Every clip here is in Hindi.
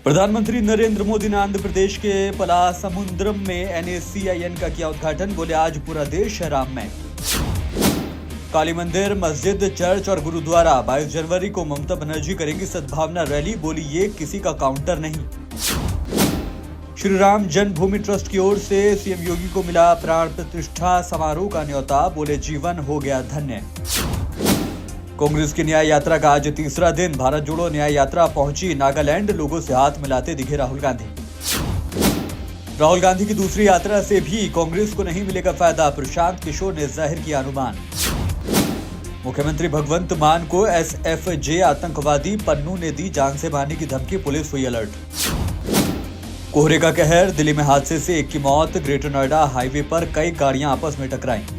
प्रधानमंत्री नरेंद्र मोदी ने आंध्र प्रदेश के पलासमुद्रम में NACIN का किया उद्घाटन। बोले आज पूरा देश है राममय। काली मंदिर, मस्जिद, चर्च और गुरुद्वारा 22 जनवरी को ममता बनर्जी करेंगी सद्भावना रैली। बोली ये किसी का काउंटर नहीं। श्री राम जन्मभूमि ट्रस्ट की ओर से सीएम योगी को मिला प्राण प्रतिष्ठा समारोह का न्योता। बोले जीवन हो गया धन्य। कांग्रेस की न्याय यात्रा का आज तीसरा दिन। भारत जोड़ो न्याय यात्रा पहुंची नागालैंड। लोगों से हाथ मिलाते दिखे राहुल गांधी। राहुल गांधी की दूसरी यात्रा से भी कांग्रेस को नहीं मिलेगा फायदा। प्रशांत किशोर ने जाहिर किया अनुमान। मुख्यमंत्री भगवंत मान को SFJ आतंकवादी पन्नू ने दी जान से मारने की धमकी। पुलिस हुई अलर्ट। कोहरे का कहर, दिल्ली में हादसे से एक की मौत। ग्रेटर नोएडा हाईवे पर कई गाड़ियां आपस में टकराईं।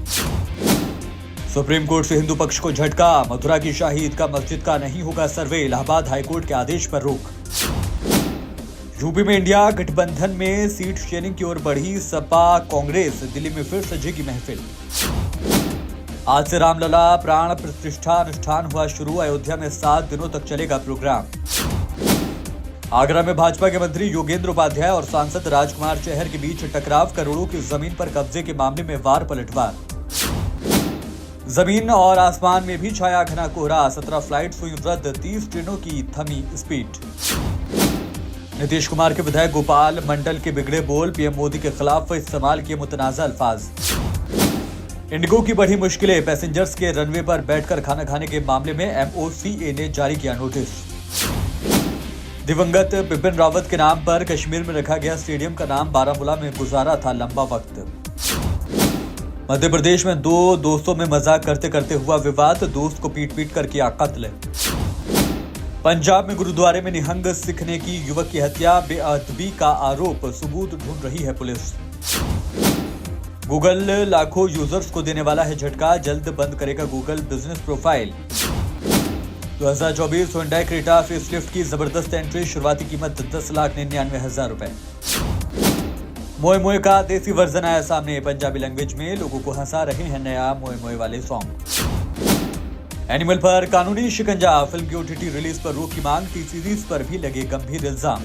सुप्रीम कोर्ट से हिंदू पक्ष को झटका। मथुरा की शाही ईदगाह मस्जिद का नहीं होगा सर्वे। इलाहाबाद हाईकोर्ट के आदेश पर रोक। यूपी में इंडिया गठबंधन में सीट शेयरिंग की ओर बढ़ी सपा कांग्रेस। दिल्ली में फिर सजेगी महफिल। आज से रामलला प्राण प्रतिष्ठा अनुष्ठान हुआ शुरू। अयोध्या में 7 दिनों तक चलेगा प्रोग्राम। आगरा में भाजपा के मंत्री योगेंद्र उपाध्याय और सांसद राजकुमार चहर के बीच टकराव। करोड़ों की जमीन पर कब्जे के मामले में वार पलटवार। जमीन और आसमान में भी छाया घना कोहरा। 17 फ्लाइट्स हुई रद्द। 30 ट्रेनों की थमी स्पीड। नीतीश कुमार के विधायक गोपाल मंडल के बिगड़े बोल। पीएम मोदी के खिलाफ इस्तेमाल किए मुतनाज़ा अल्फाज। इंडिगो की बढ़ी मुश्किलें। पैसेंजर्स के रनवे पर बैठकर खाना खाने के मामले में MOCA ने जारी किया नोटिस। दिवंगत बिपिन रावत के नाम पर कश्मीर में रखा गया स्टेडियम का नाम बारामूला में गुजारा था लंबा वक्त। मध्य प्रदेश में 2 दोस्तों में मजाक करते करते हुआ विवाद। दोस्त को पीट कर किया कत्ल। पंजाब में गुरुद्वारे में निहंग सीखने की युवक की हत्या। बेअदबी का आरोप। सबूत ढूंढ रही है पुलिस। गूगल लाखों यूजर्स को देने वाला है झटका। जल्द बंद करेगा Google business profile. 2024 Hyundai Creta facelift की जबरदस्त एंट्री। शुरुआती कीमत 10,99,000 रुपए। मोए मोए का देसी वर्जन आया सामने। पंजाबी लैंग्वेज में लोगों को हंसा रहे हैं नया मोए मोए वाले सॉन्ग। एनिमल पर कानूनी शिकंजा। फिल्म की OTT रिलीज पर रोक की मांग। सीरीज पर भी लगे गंभीर इल्जाम।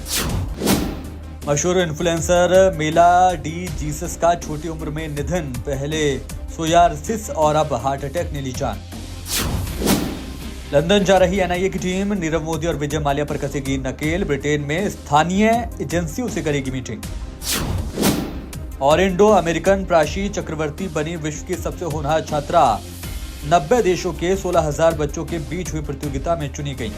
मशहूर इन्फ्लुएंसर मेला डी जीसस का छोटी उम्र में निधन। पहले सोरियासिस और अब हार्ट अटैक ने ली जान। लंदन जा रही NIA की टीम नीरव मोदी और विजय माल्या पर कसेगी नकेल। ब्रिटेन में स्थानीय एजेंसियों से करेगी मीटिंग। और इंडो अमेरिकन प्राची चक्रवर्ती बनी विश्व की सबसे होनहार छात्रा। 90 देशों के 16,000 बच्चों के बीच हुई प्रतियोगिता में चुनी गई।